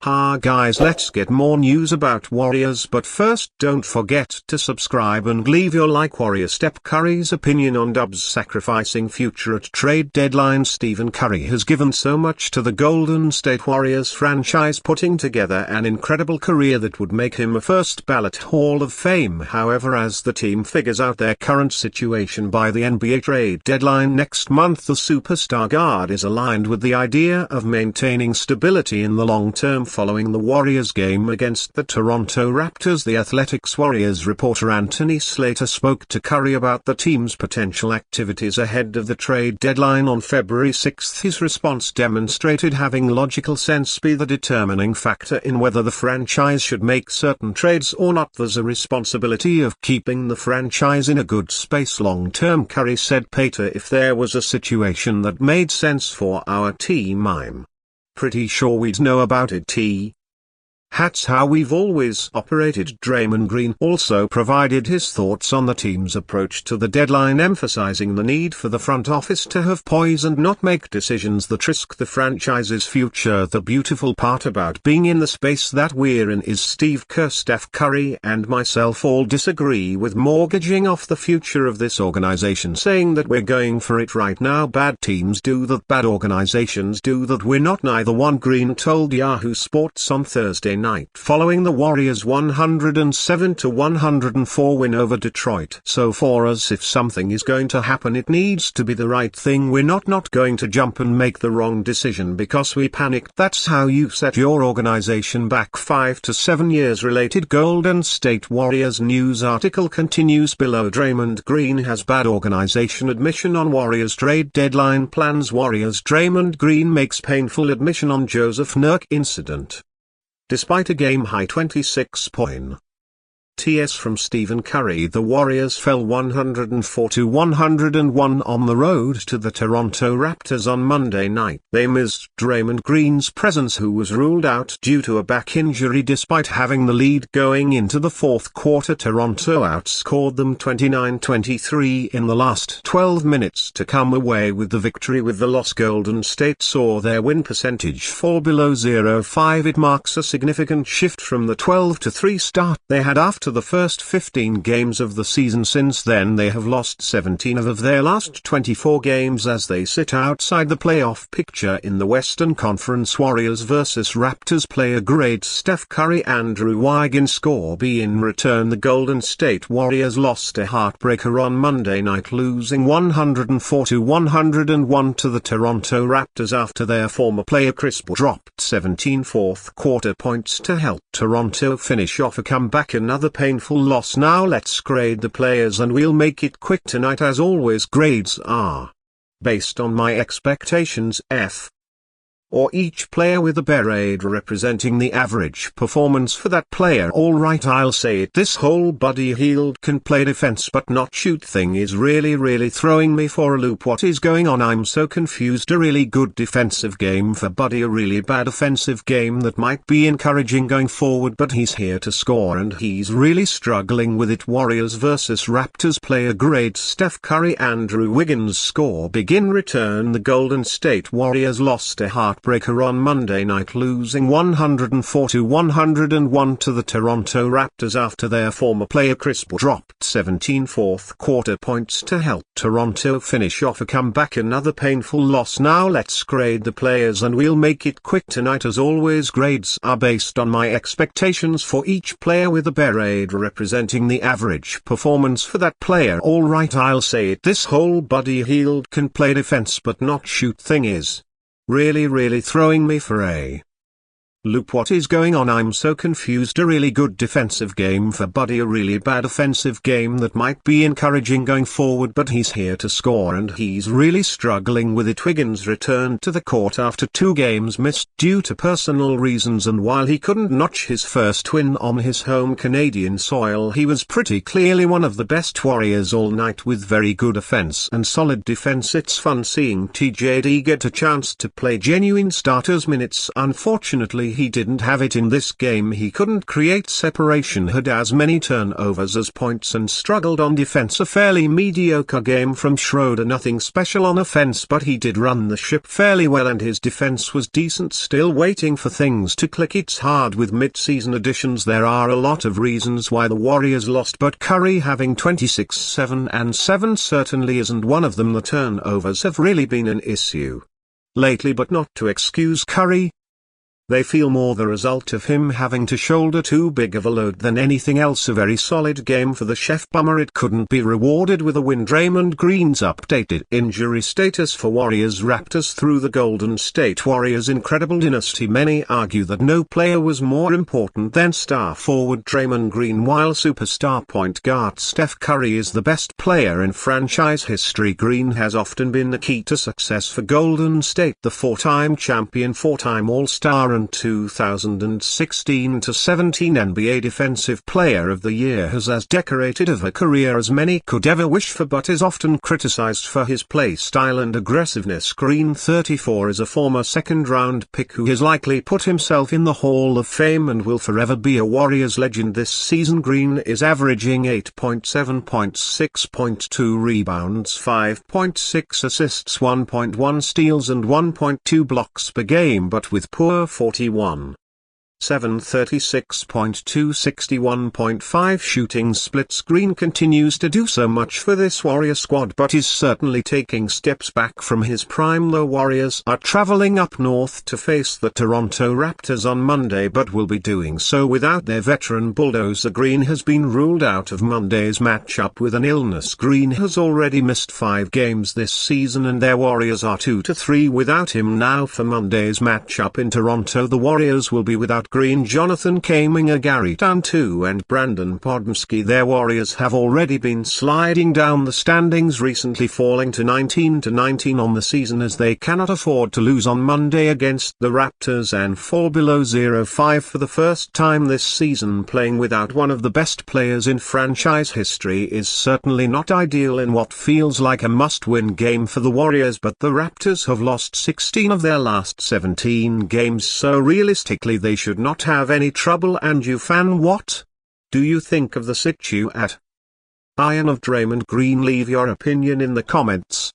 Ha guys, let's get more news about Warriors, but first don't forget to subscribe and leave your like. Warrior Steph Curry's opinion on Dubs sacrificing future at trade deadline. Stephen Curry has given so much to the Golden State Warriors franchise, putting together an incredible career that would make him a first ballot Hall of Fame. However, as the team figures out their current situation by the NBA trade deadline next month, the superstar guard is aligned with the idea of maintaining stability in the long term following the Warriors game against the Toronto Raptors. The Athletics Warriors reporter Anthony Slater spoke to Curry about the team's potential activities ahead of the trade deadline on February 6. His response demonstrated having logical sense be the determining factor in whether the franchise should make certain trades or not. There's a responsibility of keeping the franchise in a good space long term, Curry said. Pater, if there was a situation that made sense for our team, I'm pretty sure we'd know about it. That's how we've always operated. Draymond Green also provided his thoughts on the team's approach to the deadline, emphasizing the need for the front office to have poise and not make decisions that risk the franchise's future. The beautiful part about being in the space that we're in is Steve Kerr, Steph Curry and myself all disagree with mortgaging off the future of this organization, saying that we're going for it right now. Bad teams do that, bad organizations do that, we're not neither one, Green told Yahoo Sports on Thursday night following the Warriors' 107-104 win over Detroit. So for us, if something is going to happen, it needs to be the right thing. We're not going to jump and make the wrong decision because we panicked. That's how you set your organization back 5 to 7 years. Related Golden State Warriors news article continues below. Draymond Green has bad organization admission on Warriors trade deadline plans. Warriors Draymond Green makes painful admission on Joseph Nurk incident. Despite a game-high 26 points from Stephen Curry, the Warriors fell 104-101 on the road to the Toronto Raptors on Monday night. They missed Draymond Green's presence, who was ruled out due to a back injury. Despite having the lead going into the fourth quarter, Toronto outscored them 29-23 in the last 12 minutes to come away with the victory. With the loss, Golden State saw their win percentage fall below 0.5. It marks a significant shift from the 12-3 start they had after the first 15 games of the season. Since then they have lost 17 of their last 24 games as they sit outside the playoff picture in the Western Conference. Warriors vs Raptors player grade Steph Curry, Andrew Wiggins score B. In return, the Golden State Warriors lost a heartbreaker on Monday night, losing 104-101 to the Toronto Raptors after their former player Chris Paul dropped 17 fourth quarter points to help Toronto finish off a comeback. Another painful loss. Now let's grade the players and we'll make it quick tonight. As always, grades are based on my expectations. F or each player with a grade representing the average performance for that player. Alright, I'll say it, this whole Buddy Hield can play defense but not shoot thing is really throwing me for a loop. What is going on? I'm so confused. A really good defensive game for Buddy, a really bad offensive game that might be encouraging going forward, but he's here to score and he's really struggling with it. Warriors vs Raptors player grade Steph Curry, Andrew Wiggins score begin return. The Golden State Warriors lost a heartbreaker on Monday night, losing 104-101 to the Toronto Raptors after their former player Chris Paul dropped 17 fourth quarter points to help Toronto finish off a comeback. Another painful loss. Now let's grade the players and we'll make it quick tonight. As always, grades are based on my expectations for each player with a grade representing the average performance for that player. Alright, I'll say it, this whole Buddy Hield can play defense but not shoot thing is really throwing me for a loop. What is going on? I'm so confused. A really good defensive game for Buddy, a really bad offensive game that might be encouraging going forward, but he's here to score and he's really struggling with it. Wiggins returned to the court after 2 games missed due to personal reasons, and while he couldn't notch his first win on his home Canadian soil, he was pretty clearly one of the best Warriors all night with very good offense and solid defense. It's fun seeing TJD get a chance to play genuine starters minutes. Unfortunately, he didn't have it in this game. He couldn't create separation, had as many turnovers as points, and struggled on defense. A fairly mediocre game from Schroeder, nothing special on offense, but he did run the ship fairly well and his defense was decent. Still waiting for things to click. It's hard with mid-season additions. There are a lot of reasons why the Warriors lost, but Curry having 26, 7 and 7 certainly isn't one of them. The turnovers have really been an issue lately, but not to excuse Curry. They feel more the result of him having to shoulder too big of a load than anything else. A very solid game for the chef. Bummer it couldn't be rewarded with a win. Draymond Green's updated injury status for Warriors. Raptors through the Golden State Warriors' incredible dynasty. Many argue that no player was more important than star forward Draymond Green, while superstar point guard Steph Curry is the best player in franchise history. Green has often been the key to success for Golden State. The four-time champion, four-time All-Star and 2016-17 NBA Defensive Player of the Year has as decorated of a career as many could ever wish for, but is often criticized for his play style and aggressiveness. Green, 34, is a former second-round pick who has likely put himself in the Hall of Fame and will forever be a Warriors legend. This season Green is averaging 8.7 points, 6.2 rebounds, 5.6 assists, 1.1 steals and 1.2 blocks per game, but with poor 41. 736.2 61.5 shooting splits. Green continues to do so much for this Warrior squad, but is certainly taking steps back from his prime. The Warriors are traveling up north to face the Toronto Raptors on Monday, but will be doing so without their veteran bulldozer. Green has been ruled out of Monday's matchup with an illness. Green has already missed 5 games this season and their Warriors are 2-3 without him now. For Monday's matchup in Toronto, the Warriors will be without Green, Jonathan Kuminga, Gary Tantu and Brandon Podmsky. Their Warriors have already been sliding down the standings recently, falling to 19 on the season as they cannot afford to lose on Monday against the Raptors and fall below 0-5 for the first time this season. Playing without one of the best players in franchise history is certainly not ideal in what feels like a must-win game for the Warriors, but the Raptors have lost 16 of their last 17 games, so realistically they should not have any trouble. And you fan, what do you think of the situation? Of Draymond Green? Leave your opinion in the comments.